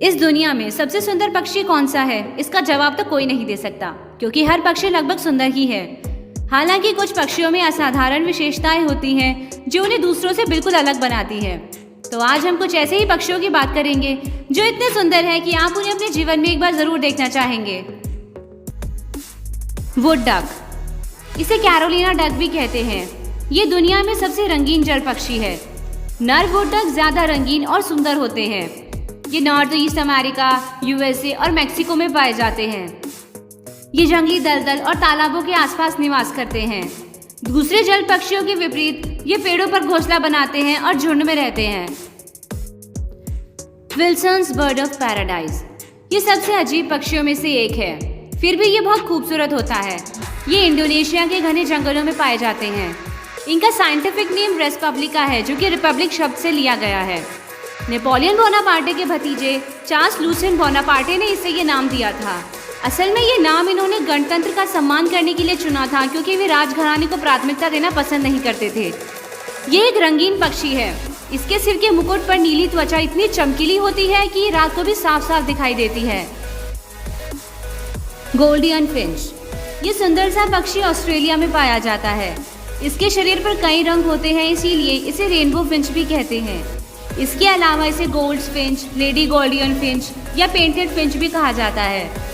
इस दुनिया में सबसे सुंदर पक्षी कौन सा है? इसका जवाब तो कोई नहीं दे सकता, क्योंकि हर पक्षी लगभग सुंदर ही है। हालांकि कुछ पक्षियों में असाधारण विशेषताएं होती हैं जो उन्हें दूसरों से बिल्कुल अलग बनाती है। तो आज हम कुछ ऐसे ही पक्षियों की बात करेंगे जो इतने सुंदर हैं कि आप उन्हें अपने जीवन में एक बार जरूर देखना चाहेंगे। वुड डक, इसे कैरोलिना डक भी कहते हैं। ये दुनिया में सबसे रंगीन जल पक्षी है। नर वुड डक ज्यादा रंगीन और सुंदर होते हैं। ये नॉर्थ ईस्ट अमेरिका, यूएसए और मैक्सिको में पाए जाते हैं। ये जंगली दलदल और तालाबों के आसपास निवास करते हैं। दूसरे जल पक्षियों के विपरीत ये पेड़ों पर घोंसला बनाते हैं और झुंड में रहते हैं। विल्सन्स बर्ड ऑफ पैराडाइज, ये सबसे अजीब पक्षियों में से एक है, फिर भी ये बहुत खूबसूरत होता है। ये इंडोनेशिया के घने जंगलों में पाए जाते हैं। इनका साइंटिफिक नेम रेस्पब्लिका है, जो कि रिपब्लिक शब्द से लिया गया है। नेपोलियन बोनापार्टे के भतीजे चार्ल्स लूसेंट बोनापार्टे ने इसे ये नाम दिया था। असल में ये नाम इन्होंने गणतंत्र का सम्मान करने के लिए चुना था, क्योंकि वे राजघराने को प्राथमिकता देना पसंद नहीं करते थे। ये एक रंगीन पक्षी है। इसके सिर के मुकुट पर नीली त्वचा इतनी चमकीली होती है कि रात को भी साफ साफ दिखाई देती है। गोल्डियन फिंच, ये सुंदर सा पक्षी ऑस्ट्रेलिया में पाया जाता है। इसके शरीर पर कई रंग होते हैं, इसीलिए इसे रेनबो फिंच भी कहते हैं। इसके अलावा इसे gold Finch, lady Gouldian Finch या पेंटेड फिंच भी कहा जाता है।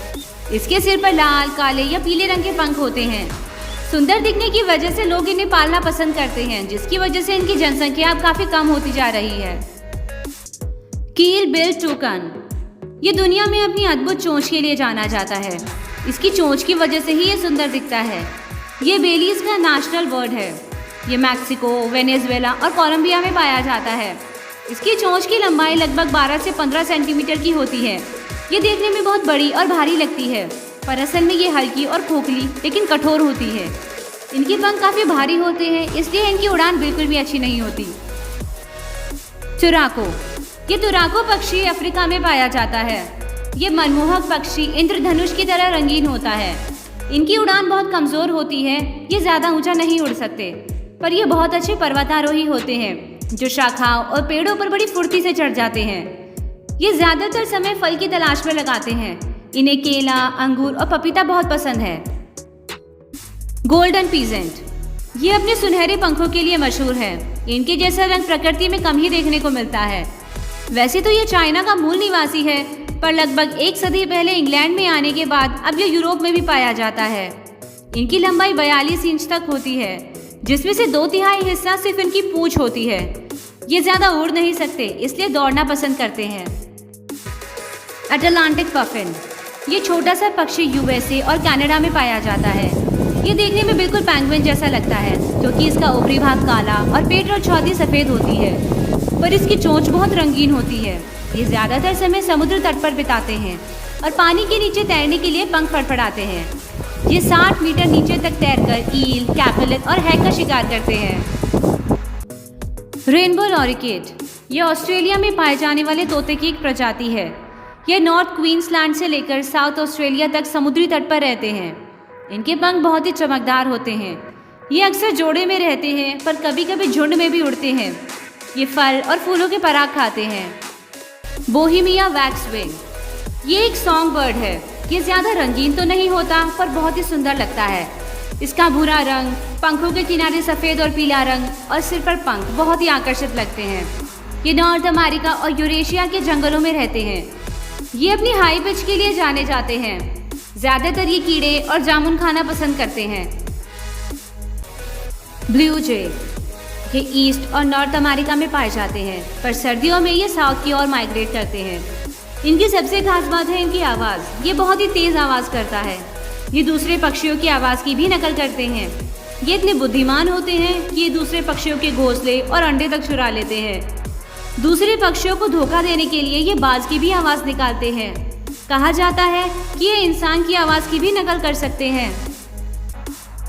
इसके सिर पर लाल, काले या पीले रंग के पंख होते हैं। सुंदर दिखने की वजह से लोग इन्हें पालना पसंद करते हैं, जिसकी वजह से इनकी जनसंख्या अब काफी कम होती जा रही है। कील बिल टूकन, ये दुनिया में अपनी अद्भुत चोंच के लिए जाना जाता है। इसकी चोंच की वजह से ही ये सुंदर दिखता है। ये बेलीज का नेशनल बर्ड है। ये मैक्सिको, वेनेजुएला और कोलंबिया में पाया जाता है। इसकी चोंच की लंबाई लगभग 12 से 15 सेंटीमीटर की होती है। ये देखने में बहुत बड़ी और भारी लगती है, पर असल में ये हल्की और खोखली लेकिन कठोर होती है। इनके पंख काफी भारी होते हैं, इसलिए इनकी उड़ान बिल्कुल भी अच्छी नहीं होती। तुराको, ये तुराको पक्षी अफ्रीका में पाया जाता है। ये मनमोहक पक्षी इंद्रधनुष की तरह रंगीन होता है। इनकी उड़ान बहुत कमजोर होती है। ये ज्यादा ऊंचा नहीं उड़ सकते, पर ये बहुत अच्छे पर्वतारोही होते हैं, जो शाखाओं और पेड़ों पर बड़ी फुर्ती से चढ़ जाते हैं। ये ज्यादातर समय फल की तलाश में लगाते हैं। इन्हें केला, अंगूर और पपीता बहुत पसंद है। गोल्डन पीजेंट, ये अपने सुनहरे पंखों के लिए मशहूर है। इनके जैसा रंग प्रकृति में कम ही देखने को मिलता है। वैसे तो ये चाइना का मूल निवासी है, पर लगभग 1 सदी पहले इंग्लैंड में आने के बाद अब ये यूरोप में भी पाया जाता है। इनकी लंबाई 42 इंच तक होती है, जिसमें से 2/3 हिस्सा सिर्फ इनकी पूंछ होती है। ये ज्यादा उड़ नहीं सकते, इसलिए दौड़ना पसंद करते हैं। अटलांटिक पफिन, ये छोटा सा पक्षी यूएसए और कनाडा में पाया जाता है। ये देखने में बिल्कुल पेंगुइन जैसा लगता है, क्योंकि इसका ऊपरी भाग काला और पेट और छाती सफेद होती है, पर इसकी चोंच बहुत रंगीन होती है। ये ज्यादातर समय समुद्र तट पर बिताते हैं और पानी के नीचे तैरने के लिए पंख फड़फड़ाते हैं। ये 60 मीटर नीचे तक तैरकर ईल, कैपेलिन और हैक का शिकार करते हैं। रेनबो लॉरिकेट, ये ऑस्ट्रेलिया में पाए जाने वाले तोते की एक प्रजाति है। यह नॉर्थ क्वींसलैंड से लेकर साउथ ऑस्ट्रेलिया तक समुद्री तट पर रहते हैं। इनके पंख बहुत ही चमकदार होते हैं। ये अक्सर जोड़े में रहते हैं, पर कभी कभी झुंड में भी उड़ते हैं। ये फल और फूलों के पराग खाते हैं। बोहेमिया वैक्सविंग, ये एक सॉन्ग बर्ड है। ये ज्यादा रंगीन तो नहीं होता, पर बहुत ही सुंदर लगता है। इसका भूरा रंग, पंखों के किनारे सफेद और पीला रंग और सिर पर पंख बहुत ही आकर्षित लगते हैं। ये नॉर्थ अमेरिका और यूरेशिया के जंगलों में रहते हैं। ये अपनी हाई पिच के लिए जाने जाते हैं। ज्यादातर ये कीड़े और जामुन खाना पसंद करते हैं। ब्लू जे, ये ईस्ट और नॉर्थ अमेरिका में पाए जाते हैं, पर सर्दियों में ये साउथ की ओर माइग्रेट करते हैं। इनकी सबसे खास बात है इनकी आवाज़। ये बहुत ही तेज आवाज़ करता है। ये दूसरे पक्षियों की आवाज़ की भी नकल करते हैं। ये इतने बुद्धिमान होते हैं कि ये दूसरे पक्षियों के घोंसले और अंडे तक चुरा लेते हैं। दूसरे पक्षियों को धोखा देने के लिए ये बाज की भी आवाज़ निकालते हैं। कहा जाता है कि ये इंसान की आवाज़ की भी नकल कर सकते हैं।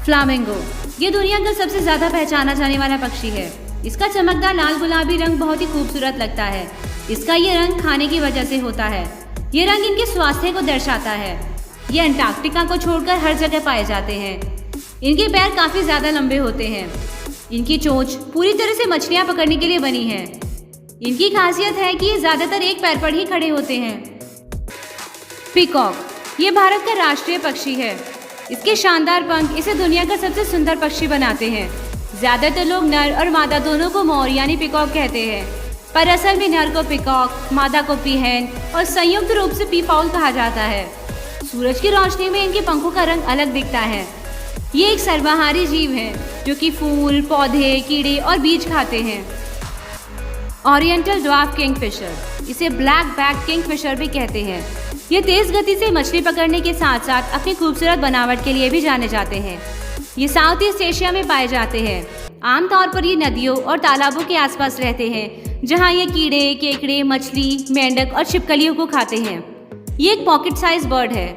फ्लामिंगो, ये दुनिया का सबसे ज़्यादा पहचाना जाने वाला पक्षी है। इसका चमकदार लाल गुलाबी रंग बहुत ही खूबसूरत लगता है। इसका ये रंग खाने की वजह से होता है। ये रंग इनके स्वास्थ्य को दर्शाता है। ये अंटार्कटिका को छोड़कर हर जगह पाए जाते हैं। इनके पैर काफ़ी ज़्यादा लंबे होते हैं। इनकी चोंच पूरी तरह से मछलियाँ पकड़ने के लिए बनी है। इनकी खासियत है कि ये ज्यादातर एक पैर पर ही खड़े होते हैं। पीकॉक, ये भारत का राष्ट्रीय पक्षी है। इसके शानदार पंख इसे दुनिया का सबसे सुंदर पक्षी बनाते हैं। ज्यादातर लोग नर और मादा दोनों को मोर यानी पीकॉक कहते हैं, पर असल में नर को पीकॉक, मादा को पीहेन और संयुक्त रूप से पीपाउल कहा जाता है। सूरज की रोशनी में इनके पंखों का रंग अलग दिखता है। ये एक सर्वाहारी जीव है जो कि फूल, पौधे, कीड़े और बीज खाते हैं। ओरिएंटल ड्वार्फ किंगफिशर, इसे ब्लैक बैक किंगफिशर भी कहते हैं। ये तेज गति से मछली पकड़ने के साथ साथ अपनी खूबसूरत बनावट के लिए भी जाने जाते हैं। ये साउथ ईस्ट एशिया में पाए जाते हैं। आमतौर पर ये नदियों और तालाबों के आसपास रहते हैं, जहाँ ये कीड़े, केकड़े, मछली, मेंढक और छिपकलियों को खाते हैं। ये एक पॉकेट साइज बर्ड है।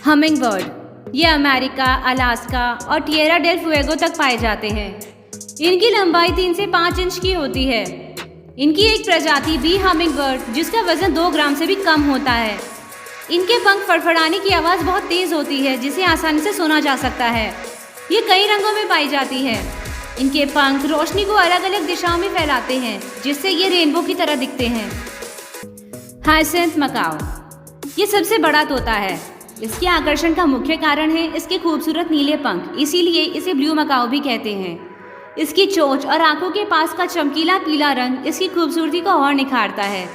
हमिंग बर्ड, ये अमेरिका, अलास्का और टिएरा डेल फुएगो तक पाए जाते हैं। इनकी लंबाई 3 से 5 इंच की होती है। इनकी एक प्रजाति बी हमिंग बर्ड जिसका वजन 2 ग्राम से भी कम होता है। इनके पंख फड़फड़ाने की आवाज़ बहुत तेज होती है जिसे आसानी से सुना जा सकता है। ये कई रंगों में पाई जाती है। इनके पंख रोशनी को अलग अलग दिशाओं में फैलाते हैं जिससे ये रेनबो की तरह दिखते हैं। हाइसेंथ मकाओ, ये सबसे बड़ा तोता है। इसके आकर्षण का मुख्य कारण है इसके खूबसूरत नीले पंख, इसीलिए इसे ब्लू मकाओ भी कहते हैं। इसकी चोंच और आंखों के पास का चमकीला पीला रंग इसकी खूबसूरती को और निखारता है।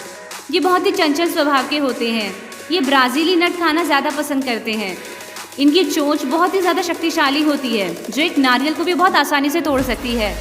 ये बहुत ही चंचल स्वभाव के होते हैं। ये ब्राज़ीली नट खाना ज़्यादा पसंद करते हैं। इनकी चोंच बहुत ही ज़्यादा शक्तिशाली होती है जो एक नारियल को भी बहुत आसानी से तोड़ सकती है।